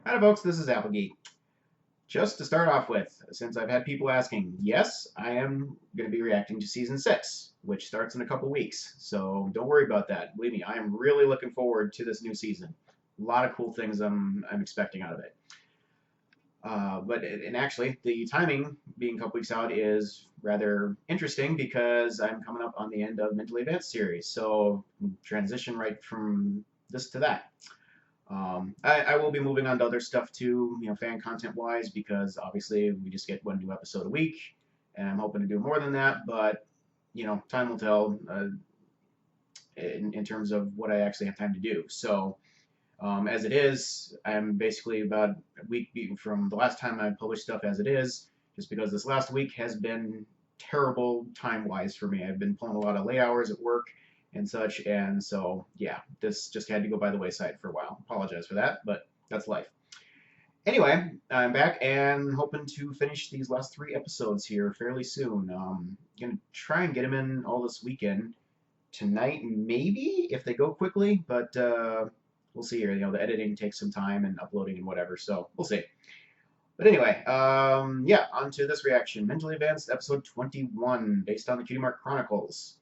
Hi, folks, this is Applejack. Just to start off with, since I've had people asking, yes, I am going to be reacting to Season 6, which starts in a couple weeks. So don't worry about that. Believe me, I am really looking forward to this new season. A lot of cool things I'm expecting out of it. And actually, the timing being a couple weeks out is rather interesting because I'm coming up on the end of Mentally Advanced series. So transition right from this to that. I will be moving on to other stuff too, fan content wise, because obviously we just get one new episode a week, and I'm hoping to do more than that. But time will tell in terms of what I actually have time to do. So as it is, I'm basically about a week from the last time I published stuff as it is, just because this last week has been terrible time wise for me. I've been pulling a lot of late hours at work and such, and so yeah, this just had to go by the wayside for a while. Apologize for that, but that's life. Anyway, I'm back and hoping to finish these last 3 episodes here fairly soon. Gonna try and get them in all this weekend. Tonight, maybe, if they go quickly, but we'll see here. The editing takes some time and uploading and whatever, so we'll see. But anyway, yeah, on to this reaction. Mentally Advanced, episode 21, based on the Cutie Mark Chronicles.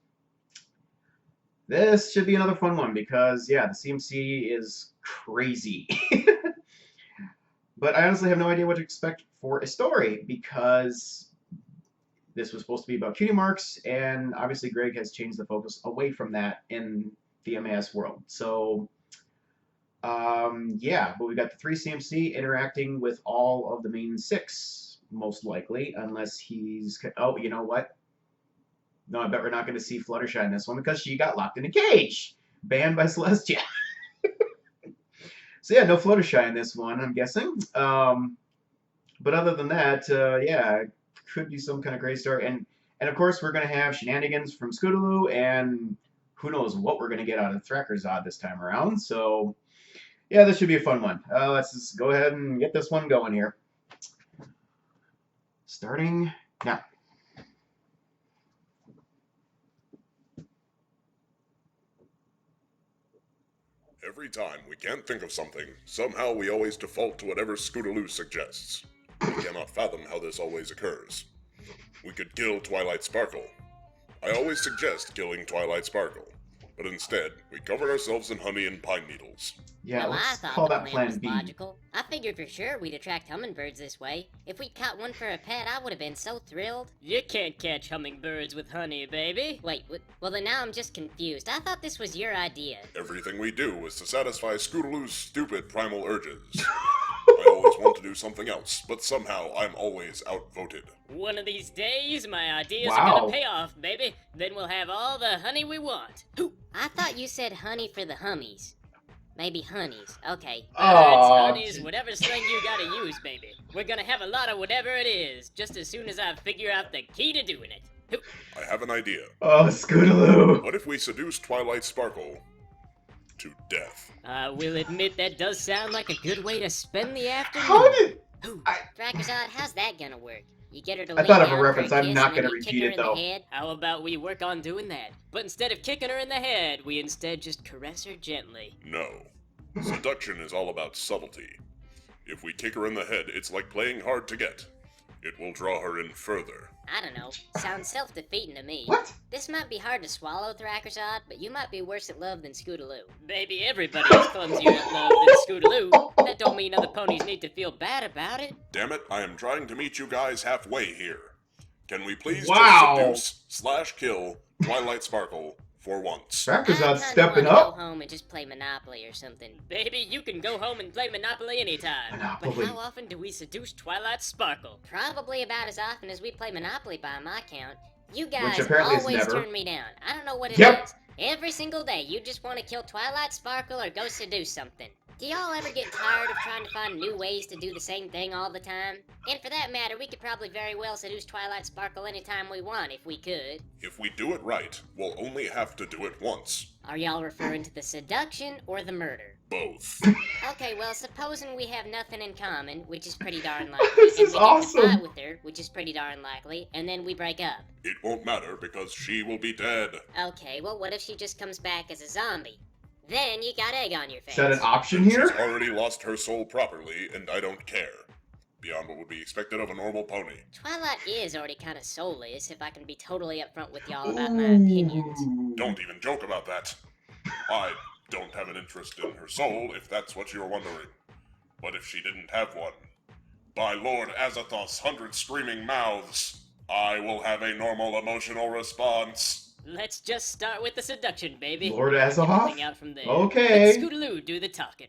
This should be another fun one because, yeah, the CMC is crazy. But I honestly have no idea what to expect for a story because this was supposed to be about cutie marks, and obviously Greg has changed the focus away from that in the MAS world. So, yeah, but we got the 3 CMC interacting with all of the main 6, most likely, unless he's... Oh, you know what? No, I bet we're not going to see Fluttershy in this one because she got locked in a cage. Banned by Celestia. So yeah, no Fluttershy in this one, I'm guessing. But other than that, yeah, could be some kind of crazy story. And of course, we're going to have shenanigans from Scootaloo, and who knows what we're going to get out of Thrakkerzad this time around. So yeah, this should be a fun one. Let's just go ahead and get this one going here. Starting now. Every time we can't think of something, somehow we always default to whatever Scootaloo suggests. We cannot fathom how this always occurs. We could kill Twilight Sparkle. I always suggest killing Twilight Sparkle, but instead, we cover ourselves in honey and pine needles. Yeah, Well, I let's thought call the that plan Plan was B. logical. I figured for sure we'd attract hummingbirds this way. If we caught one for a pet, I would have been so thrilled. You can't catch hummingbirds with honey, baby. Wait, what? Well then now I'm just confused. I thought this was your idea. Everything we do is to satisfy Scootaloo's stupid primal urges. I always want to do something else, but somehow I'm always outvoted. One of these days, my ideas Wow. are gonna pay off, baby. Then we'll have all the honey we want. I thought you said honey for the hummies. Maybe honeys. Okay. Birds, Aw, honeys, whatever slang you gotta use, baby. We're gonna have a lot of whatever it is, just as soon as I figure out the key to doing it. I have an idea. Oh, Scootaloo. What if we seduce Twilight Sparkle to death? I will admit that does sound like a good way to spend the afternoon. How did... Thrakkerzad, how's that gonna work? You get her to I lay thought of a down for reference. I'm kiss not and then gonna you kick repeat her it, in the though. head? How about we work on doing that? But instead of kicking her in the head, we instead just caress her gently. No. Seduction is all about subtlety. If we kick her in the head, it's like playing hard to get. It will draw her in further. I don't know. Sounds self-defeating to me. What? This might be hard to swallow, Thrakkerzad, but you might be worse at love than Scootaloo. Baby, everybody is clumsier at love than Scootaloo. That don't mean other ponies need to feel bad about it. Damn it, I am trying to meet you guys halfway here. Can we please Wow. just seduce/kill Twilight Sparkle for once? Thrakkerzad's I stepping kinda wanna up. go home and just play Monopoly or something. Baby, you can go home and play Monopoly anytime. Monopoly. But how often do we seduce Twilight Sparkle? Probably about as often as we play Monopoly by my count. You guys apparently is always never. turn me down. I don't know what it is. Yep. Every single day, you just want to kill Twilight Sparkle or go seduce something. Do y'all ever get tired of trying to find new ways to do the same thing all the time? And for that matter, we could probably very well seduce Twilight Sparkle anytime we want if we could. If we do it right, we'll only have to do it once. Are y'all referring to the seduction or the murder? Both. Okay, well, supposing we have nothing in common, which is pretty darn likely, This and is we get to awesome. fight with her, which is pretty darn likely, and then we break up. It won't matter because she will be dead. Okay, well, what if she just comes back as a zombie? Then you got egg on your face. Is that an option She's here? already lost her soul properly, and I don't care. Beyond what would be expected of a normal pony. Twilight is already kind of soulless, if I can be totally upfront with y'all about my opinions. Don't even joke about that. I don't have an interest in her soul, if that's what you're wondering. But if she didn't have one, by Lord Azathoth's 100 screaming mouths, I will have a normal emotional response. Let's just start with the seduction, baby. Lord Everything Azahoth? out from there. Okay. Let Scootaloo do the talking.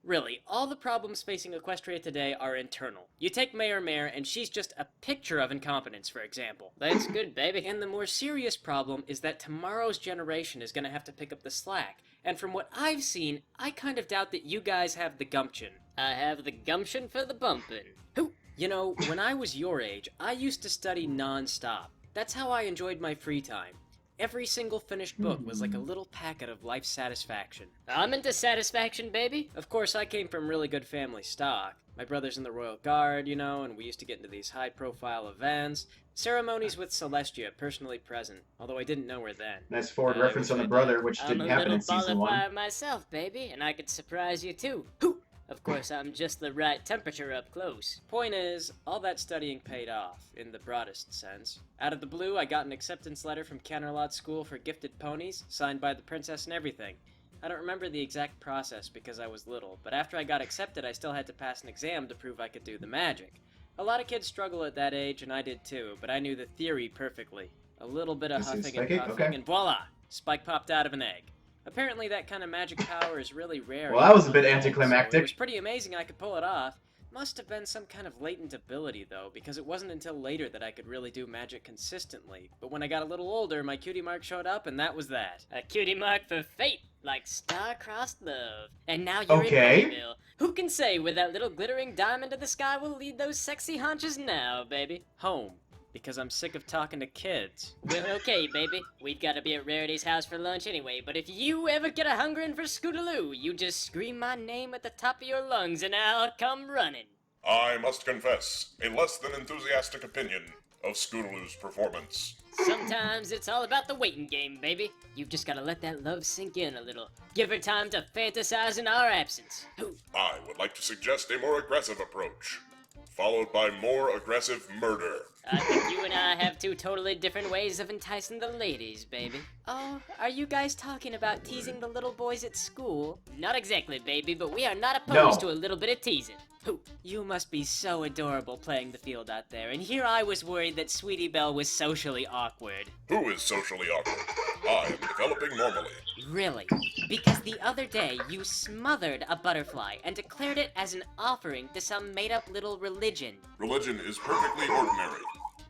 Really, all the problems facing Equestria today are internal. You take Mayor Mare, and she's just a picture of incompetence, for example. That's good, baby. And the more serious problem is that tomorrow's generation is gonna have to pick up the slack. And from what I've seen, I kind of doubt that you guys have the gumption. I have the gumption for the bumpin'. Who? You know, when I was your age, I used to study non-stop. That's how I enjoyed my free time. Every single finished book was like a little packet of life satisfaction. I'm into satisfaction, baby. Of course, I came from really good family stock. My brother's in the Royal Guard, you know, and we used to get into these high-profile events. Ceremonies with Celestia, personally present, although I didn't know her then. Nice forward I reference wish on I the did. brother, which I'm didn't a happen little in season 1. fire myself, baby, and I could surprise you too. Hoo! Of course, I'm just the right temperature up close. Point is, all that studying paid off, in the broadest sense. Out of the blue, I got an acceptance letter from Canterlot School for Gifted Ponies, signed by the princess and everything. I don't remember the exact process because I was little, but after I got accepted, I still had to pass an exam to prove I could do the magic. A lot of kids struggle at that age, and I did too, but I knew the theory perfectly. A little bit of This is huffing and psychic? puffing, Okay. and voila! Spike popped out of an egg. Apparently that kind of magic power is really rare. Well, that was a in bit adults, so anticlimactic. it was pretty amazing I could pull it off. Must have been some kind of latent ability, though, because it wasn't until later that I could really do magic consistently. But when I got a little older, my cutie mark showed up, and that was that. A cutie mark for fate, like star-crossed love. And now you're Okay. in Ponyville. Who can say where that little glittering diamond of the sky will lead those sexy haunches now, baby? Home. Because I'm sick of talking to kids. Well, okay, baby. We've got to be at Rarity's house for lunch anyway, but if you ever get a hungering for Scootaloo, you just scream my name at the top of your lungs and I'll come running. I must confess, a less than enthusiastic opinion of Scootaloo's performance. Sometimes it's all about the waiting game, baby. You've just got to let that love sink in a little. Give her time to fantasize in our absence. Hoo. I would like to suggest a more aggressive approach, followed by more aggressive murder. I think you and I have two totally different ways of enticing the ladies, baby. Oh, are you guys talking about teasing the little boys at school? Not exactly, baby, but we are not opposed No. to a little bit of teasing. Who? You must be so adorable playing the field out there, and here I was worried that Sweetie Belle was socially awkward. Who is socially awkward? I am developing normally. Really? Because the other day you smothered a butterfly and declared it as an offering to some made-up little religion. Religion is perfectly ordinary.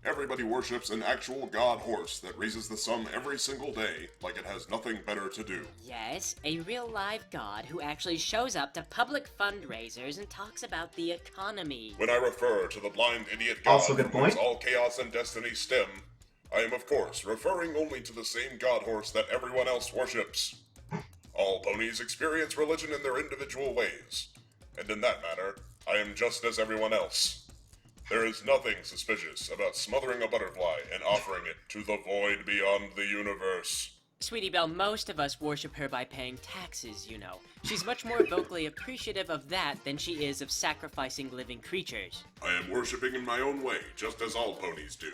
Everybody worships an actual god horse that raises the sun every single day like it has nothing better to do. Yes, a real live god who actually shows up to public fundraisers and talks about the economy. When I refer to the blind idiot god Also good from whence point. all chaos and destiny stem, I am of course referring only to the same god horse that everyone else worships. All ponies experience religion in their individual ways, and in that matter, I am just as everyone else. There is nothing suspicious about smothering a butterfly and offering it to the void beyond the universe. Sweetie Belle, most of us worship her by paying taxes, you know. She's much more vocally appreciative of that than she is of sacrificing living creatures. I am worshipping in my own way, just as all ponies do.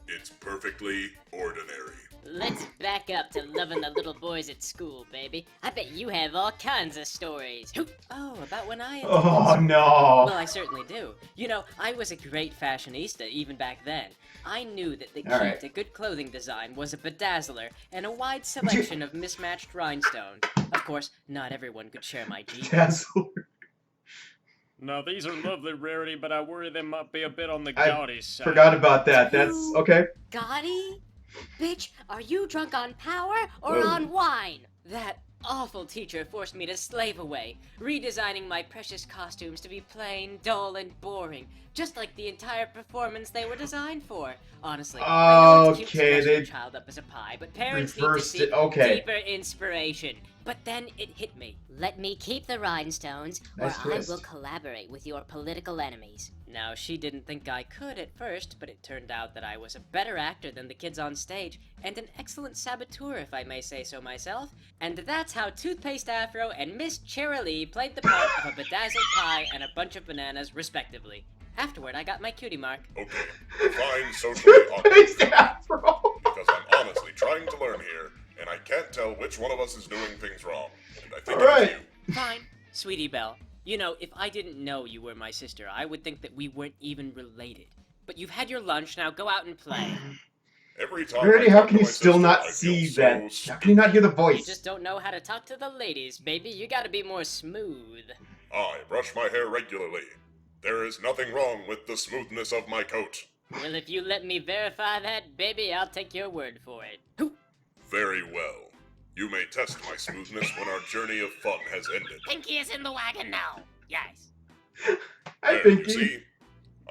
It's perfectly ordinary. Let's back up to loving the little boys at school, baby. I bet you have all kinds of stories. Hoo. Oh, about when I attended Oh school. no. Well, I certainly do. You know, I was a great fashionista even back then. I knew that the key All right. to good clothing design was a bedazzler and a wide selection of mismatched rhinestones. Of course, not everyone could share my genius. Dazzler. Now, these are lovely, Rarity, but I worry they might be a bit on the I gaudy side. Forgot about that. That's okay. Gaudy? Bitch, are you drunk on power or Whoa. on wine? That awful teacher forced me to slave away, redesigning my precious costumes to be plain, dull, and boring, just like the entire performance they were designed for. Honestly, I know it's cute to Okay, dress your they child up as a pie, but parents need to reversed see it. Okay. deeper inspiration. But then it hit me. Let me keep the rhinestones, Nice or twist. I will collaborate with your political enemies. Now, she didn't think I could at first, but it turned out that I was a better actor than the kids on stage, and an excellent saboteur, if I may say so myself. And that's how Toothpaste Afro and Miss Cheerilee played the part of a bedazzled pie and a bunch of bananas, respectively. Afterward, I got my cutie mark. Okay, define socially awkward. Toothpaste Afro. Because I'm honestly trying to learn here, and I can't tell which one of us is doing things wrong. And I think Alright. it's you. Fine, sweetie Belle. You know, if I didn't know you were my sister, I would think that we weren't even related. But you've had your lunch, now go out and play. Every time Rarity, I how talk can to you my still sister, not I feel see so that? How stupid. can you not hear the You voice? just don't know how to talk to the ladies, baby. You gotta be more smooth. I brush my hair regularly. There is nothing wrong with the smoothness of my coat. Well, if you let me verify that, baby, I'll take your word for it. Hoo! Very well. You may test my smoothness when our journey of fun has ended. Pinkie is in the wagon now. Yes. Hi, There, you Pinkie. see?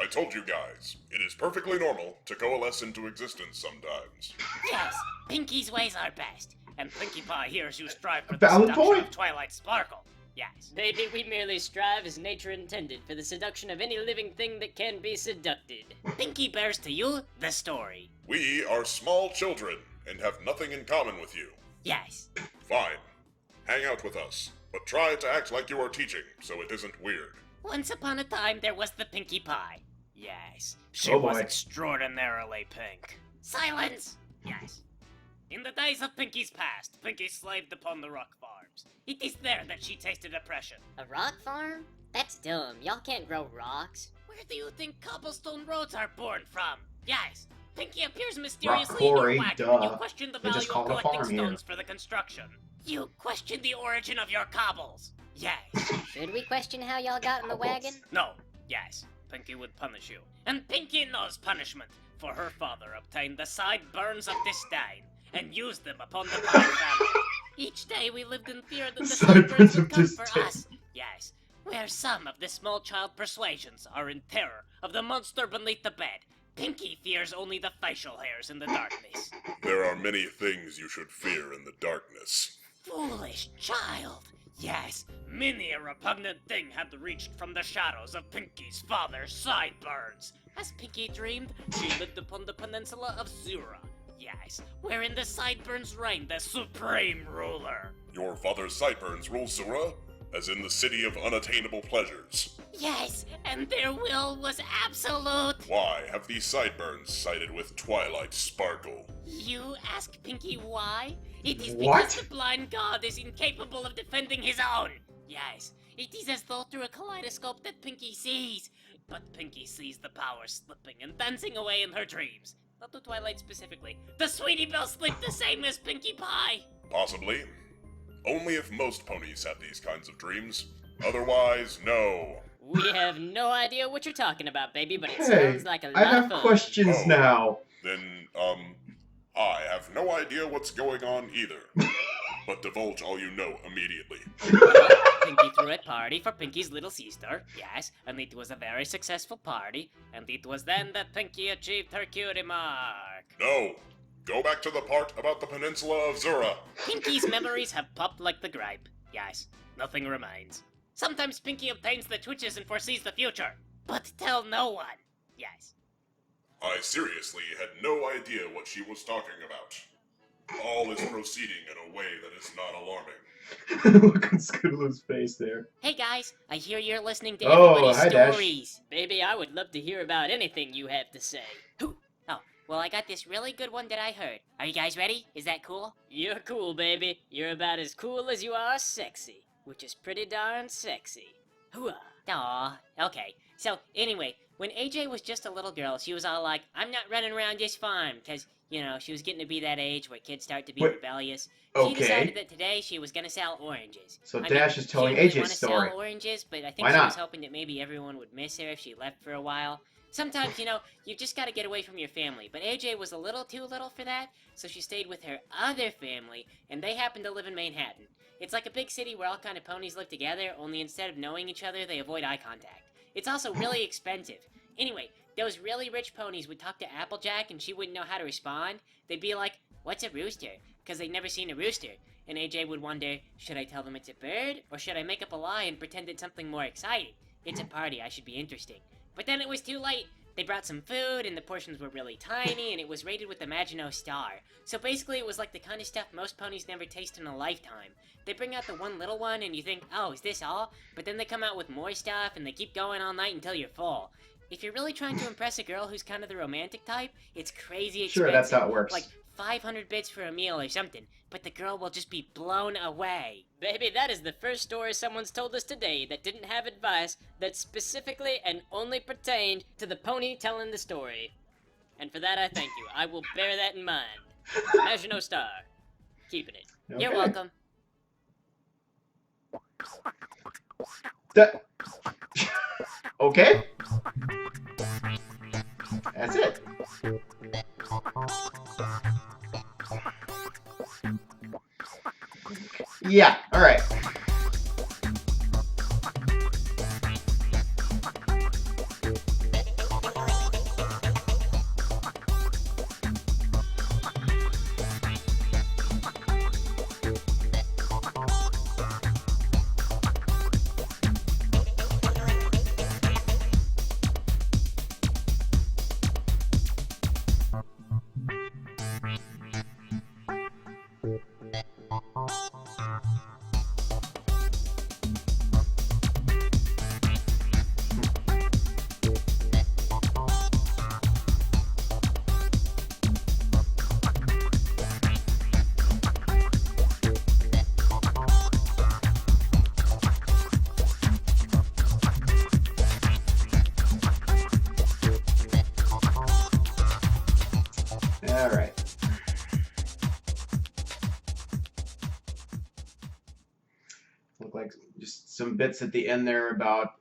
I told you guys, it is perfectly normal to coalesce into existence sometimes. Yes, Pinkie's ways are best. And Pinkie Pie hears you strive for Valid point. Twilight Sparkle. Yes. Baby, we merely strive as nature intended for the seduction of any living thing that can be seducted. Pinkie bears to you the story. We are small children and have nothing in common with you. Yes. Fine. Hang out with us, but try to act like you are teaching so it isn't weird. Once upon a time, there was the Pinkie Pie. Yes, she Oh, was boy. extraordinarily pink. Silence! Yes. In the days of Pinkie's past, Pinkie slaved upon the rock farms. It is there that she tasted oppression. A rock farm? That's dumb. Y'all can't grow rocks. Where do you think cobblestone roads are born from? Yes. Pinkie appears mysteriously in quarry, your wagon duh. and you question the They just value of call it a collecting farm here. stones for the construction. You question the origin of your cobbles. Yes. Should we question how y'all got in the wagon? No. Yes. Pinkie would punish you. And Pinkie knows punishment, for her father obtained the sideburns of disdain and used them upon the Pie family. Each day we lived in fear that the Sideburns sideburns of would come for disdain. us. Yes. Where some of the small child persuasions are in terror of the monster beneath the bed, Pinkie fears only the facial hairs in the darkness. There are many things you should fear in the darkness. Foolish child! Yes, many a repugnant thing had reached from the shadows of Pinkie's father's sideburns. As Pinkie dreamed, she lived upon the peninsula of Zura. Yes, wherein the sideburns reigned as supreme ruler. Your father's sideburns rule Zura, as in the city of unattainable pleasures. Yes, and their will was absolute. Why have these sideburns sided with Twilight Sparkle? You ask Pinkie why? It is What? because the blind god is incapable of defending his own. Yes, it is as though through a kaleidoscope that Pinkie sees. But Pinkie sees the power slipping and dancing away in her dreams. Not the Twilight specifically. The Sweetie Belle sleep the same as Pinkie Pie. Possibly. Only if most ponies have these kinds of dreams. Otherwise, no. We have no idea what you're talking about, baby, but it Hey, sounds like a lot I have of fun. questions Oh. now. Then, I have no idea what's going on either. But divulge all you know immediately. Pinkie threw a party for Pinkie's little sister, yes, and it was a very successful party, and it was then that Pinkie achieved her cutie mark. No! Go back to the part about the peninsula of Zura. Pinkie's memories have popped like the gripe. Yes, nothing remains. Sometimes Pinkie obtains the twitches and foresees the future, but tell no one. Yes. I seriously had no idea what she was talking about. All is proceeding in a way that is not alarming. Look at Scootaloo's face there. Hey guys, I hear you're listening to Oh, everybody's hi, Dash. stories. Baby, I would love to hear about anything you have to say. Oh, well, I got this really good one that I heard. Are you guys ready? Is that cool? You're cool, baby. You're about as cool as you are sexy, which is pretty darn sexy. Hooah. Aw, okay. So, anyway, when AJ was just a little girl, she was all like, I'm not running around this farm, because, you know, she was getting to be that age where kids start to be Wait, rebellious. okay. She decided that today she was going to sell oranges. So I mean, Dash is telling she didn't really AJ's wanna story. sell oranges, but I think Why she not? was hoping that maybe everyone would miss her if she left for a while. Sometimes, you know, you just gotta get away from your family, but AJ was a little too little for that, so she stayed with her other family, and they happened to live in Manhattan. It's like a big city where all kind of ponies live together, only instead of knowing each other, they avoid eye contact. It's also really expensive. Anyway, those really rich ponies would talk to Applejack and she wouldn't know how to respond. They'd be like, "What's a rooster? because they'd never seen a rooster. And AJ would wonder, should I tell them it's a bird, or should I make up a lie and pretend it's something more exciting? It's a party, I should be interesting. But then it was too late. They brought some food, and the portions were really tiny, and it was rated with the Maginot Star. So basically, it was like the kind of stuff most ponies never taste in a lifetime. They bring out the one little one, and you think, oh, is this all? But then they come out with more stuff, and they keep going all night until you're full. If you're really trying to impress a girl who's kind of the romantic type, it's crazy expensive. Sure, that's how it works. Like 500 bits for a meal or something, but the girl will just be blown away. Baby, that is the first story someone's told us today that didn't have advice that specifically and only pertained to the pony telling the story. And for that, I thank you. I will bear that in mind. Maginot Star. Keeping it. Okay. You're welcome. That... Okay. That's it. Yeah, alright. Alright. Look like just some bits at the end there about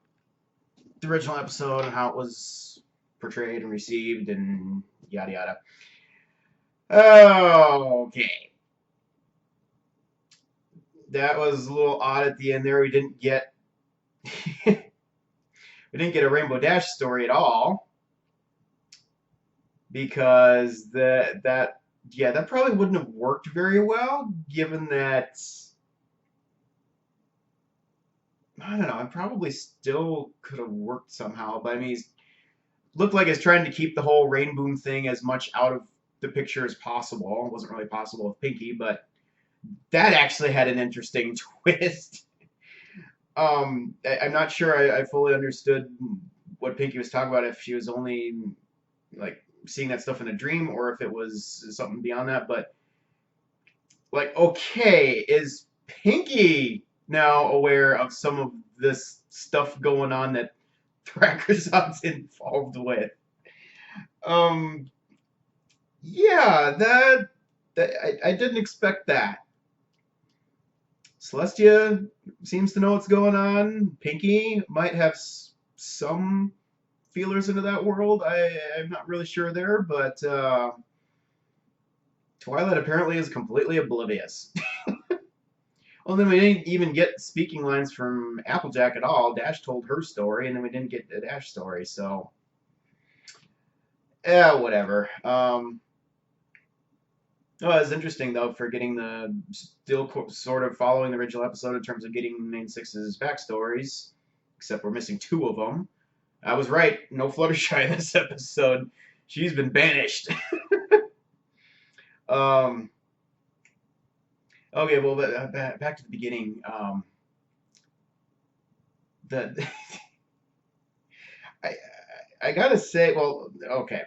the original episode and how it was portrayed and received and yada yada. Okay. That was a little odd at the end there. We didn't get we didn't get a Rainbow Dash story at all. Because that probably wouldn't have worked very well, given that I don't know, it probably still could have worked somehow, but I mean, he's looked like he's trying to keep the whole Rainbow thing as much out of the picture as possible. It wasn't really possible with Pinkie, but that actually had an interesting twist. I'm not sure I fully understood what Pinkie was talking about, if she was only like seeing that stuff in a dream or if it was something beyond that, but like, okay, is Pinkie now aware of some of this stuff going on that Thrakkerzod's involved with? Yeah, that I didn't expect that. Celestia seems to know what's going on. Pinkie might have some feelers into that world. I'm not really sure there, but Twilight apparently is completely oblivious. Well, then we didn't even get speaking lines from Applejack at all. Dash told her story, and then we didn't get the Dash story, so whatever. Oh, it was interesting, though, for getting the still sort of following the original episode in terms of getting Main Six's backstories, except we're missing 2 of them. I was right. No Fluttershy in this episode. She's been banished. Okay, well, back to the beginning. I gotta say, well, okay,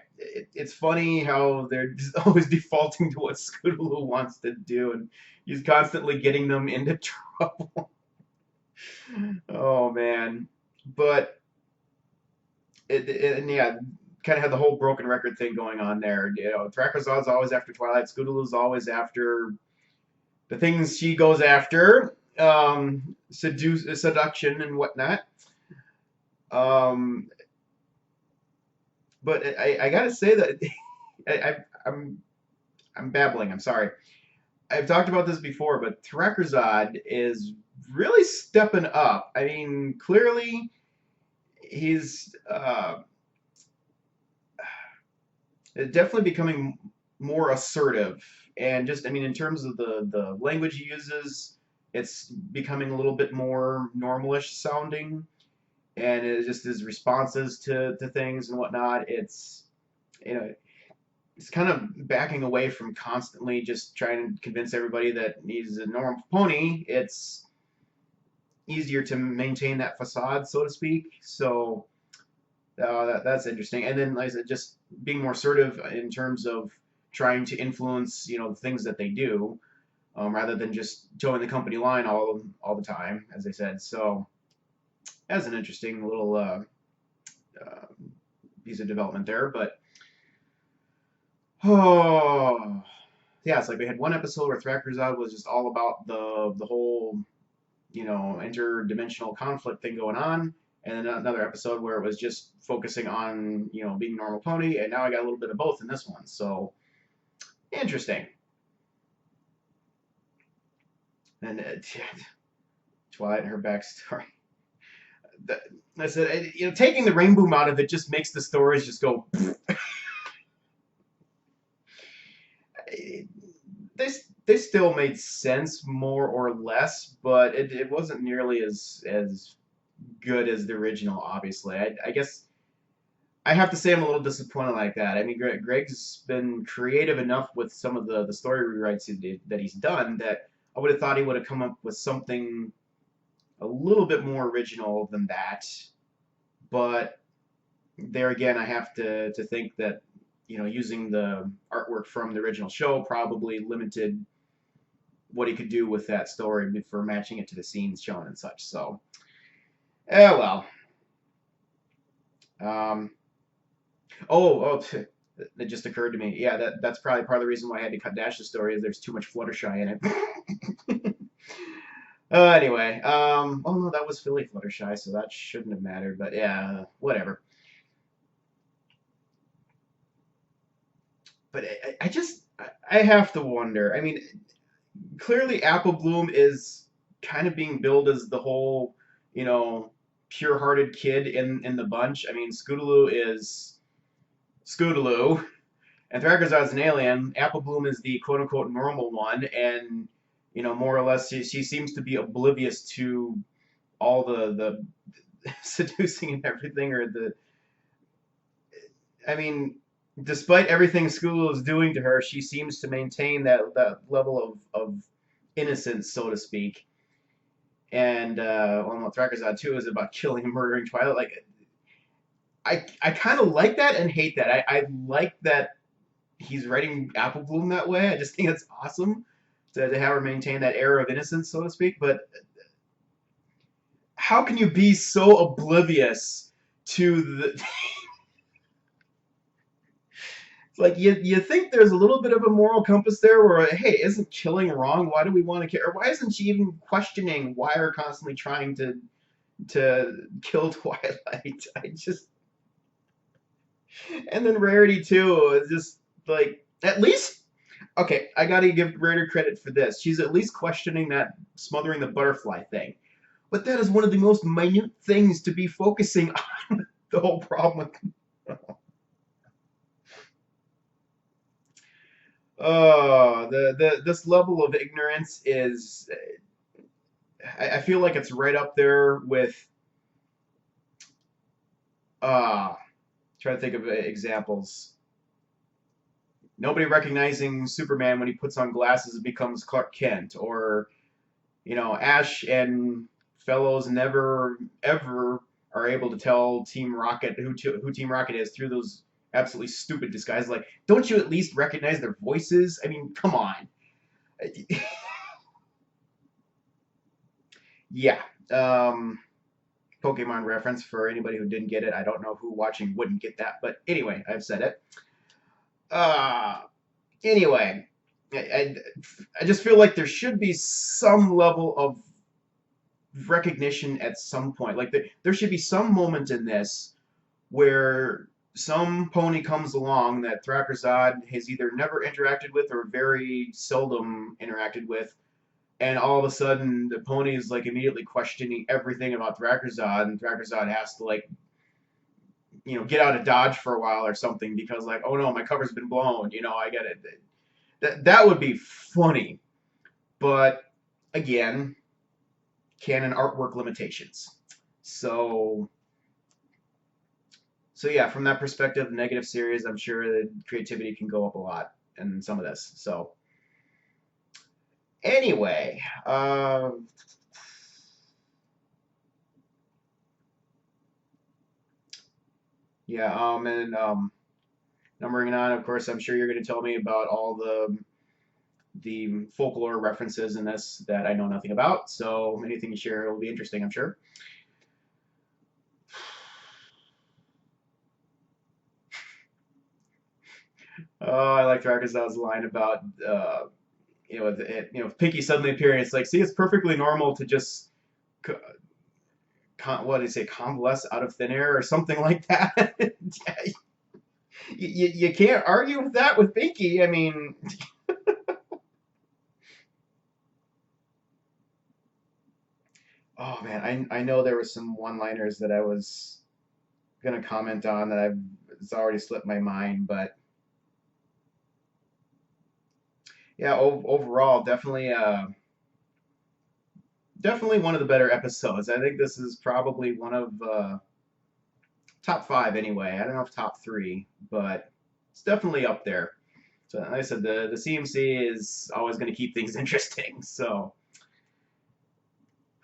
it's funny how they're just always defaulting to what Scootaloo wants to do, and he's constantly getting them into trouble. Oh man, but and yeah, kind of had the whole broken record thing going on there. You know, Thrakkerzod's always after Twilight. Scootaloo's always after the things she goes after, seduction and whatnot. But I gotta say that I'm babbling. I'm sorry. I've talked about this before, but Thrakkerzod is really stepping up. I mean, clearly he's definitely becoming more assertive, and just, I mean, in terms of the language he uses, it's becoming a little bit more normalish sounding, and it just his responses to things and whatnot. It's, you know, it's kind of backing away from constantly just trying to convince everybody that he's a normal pony. It's easier to maintain that facade, so to speak. So that's interesting. And then, like I said, just being more assertive in terms of trying to influence, you know, the things that they do, rather than just towing the company line all the time, as I said. So that's an interesting little piece of development there. But oh, yeah, it's like we had one episode where Thrakkerzad was just all about the whole, you know, interdimensional conflict thing going on, and then another episode where it was just focusing on, you know, being a normal pony, and now I got a little bit of both in this one. So interesting. And Twilight and her backstory. I said, you know, taking the rain boom out of it just makes the stories just go. They still made sense more or less, but it wasn't nearly as good as the original. Obviously, I guess I have to say I'm a little disappointed like that. I mean, Greg's been creative enough with some of the story rewrites that he's done that I would have thought he would have come up with something a little bit more original than that. But there again, I have to think that, you know, using the artwork from the original show probably limited what he could do with that story for matching it to the scenes shown and such. So, well. It just occurred to me. Yeah, that's probably part of the reason why I had to cut Dash's story, is there's too much Fluttershy in it. Anyway, oh no, that was Philly Fluttershy, so that shouldn't have mattered, but yeah, whatever. But I have to wonder. I mean, clearly Apple Bloom is kind of being billed as the whole, you know, pure-hearted kid in the bunch. I mean, Scootaloo is Scootaloo, and Thrakkerzad's an alien. Apple Bloom is the quote-unquote normal one, and, you know, more or less, she seems to be oblivious to all the seducing and everything, or I mean, despite everything Scootaloo is doing to her, she seems to maintain that level of innocence, so to speak. And well, Thrakkerzad too is about killing and murdering Twilight. Like, I kind of like that and hate that. I like that he's writing Apple Bloom that way. I just think it's awesome to have her maintain that air of innocence, so to speak. But how can you be so oblivious to the... Like, you think there's a little bit of a moral compass there where, hey, isn't killing wrong? Why do we want to kill? Or why isn't she even questioning why we're constantly trying to kill Twilight? I just... And then Rarity, too, is just, like, at least... Okay, I gotta give Rarity credit for this. She's at least questioning that smothering the butterfly thing. But that is one of the most minute things to be focusing on the whole problem with... Oh, this level of ignorance is, I feel like it's right up there with, trying to think of examples. Nobody recognizing Superman when he puts on glasses and becomes Clark Kent, or, you know, Ash and Fellows never ever are able to tell Team Rocket who Team Rocket is through those absolutely stupid disguise. Like, don't you at least recognize their voices? I mean, come on. Yeah. Pokemon reference for anybody who didn't get it. I don't know who watching wouldn't get that, but anyway, I've said it. Anyway, I just feel like there should be some level of recognition at some point. Like, there should be some moment in this where some pony comes along that Thrakkerzad has either never interacted with or very seldom interacted with, and all of a sudden the pony is like immediately questioning everything about Thrakkerzad, and Thrakkerzad has to like get out of Dodge for a while or something because like, oh no, my cover's been blown. I get it. That would be funny, but again, canon artwork limitations. So yeah, from that perspective, negative series, I'm sure the creativity can go up a lot in some of this. So anyway, yeah, and numbering on, of course, I'm sure you're going to tell me about all the folklore references in this that I know nothing about. So anything you share will be interesting, I'm sure. Oh, I like Arkansas's line about Pinkie suddenly appearing. It's like, see, it's perfectly normal to just what did he say, convalesce out of thin air or something like that. you can't argue with that with Pinkie. I mean, oh man, I know there were some one-liners that I was gonna comment on that it's already slipped my mind, but yeah, overall, definitely one of the better episodes. I think this is probably one of top 5 anyway. I don't know if top 3, but it's definitely up there. So like I said, the CMC is always going to keep things interesting. So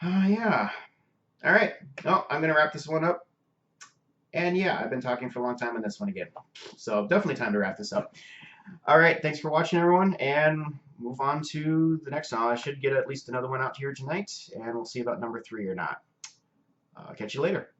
yeah. All right. Well, I'm going to wrap this one up. And yeah, I've been talking for a long time on this one again. So definitely time to wrap this up. All right. Thanks for watching, everyone. And move on to the next one. I should get at least another one out here tonight. And we'll see about number 3 or not. Catch you later.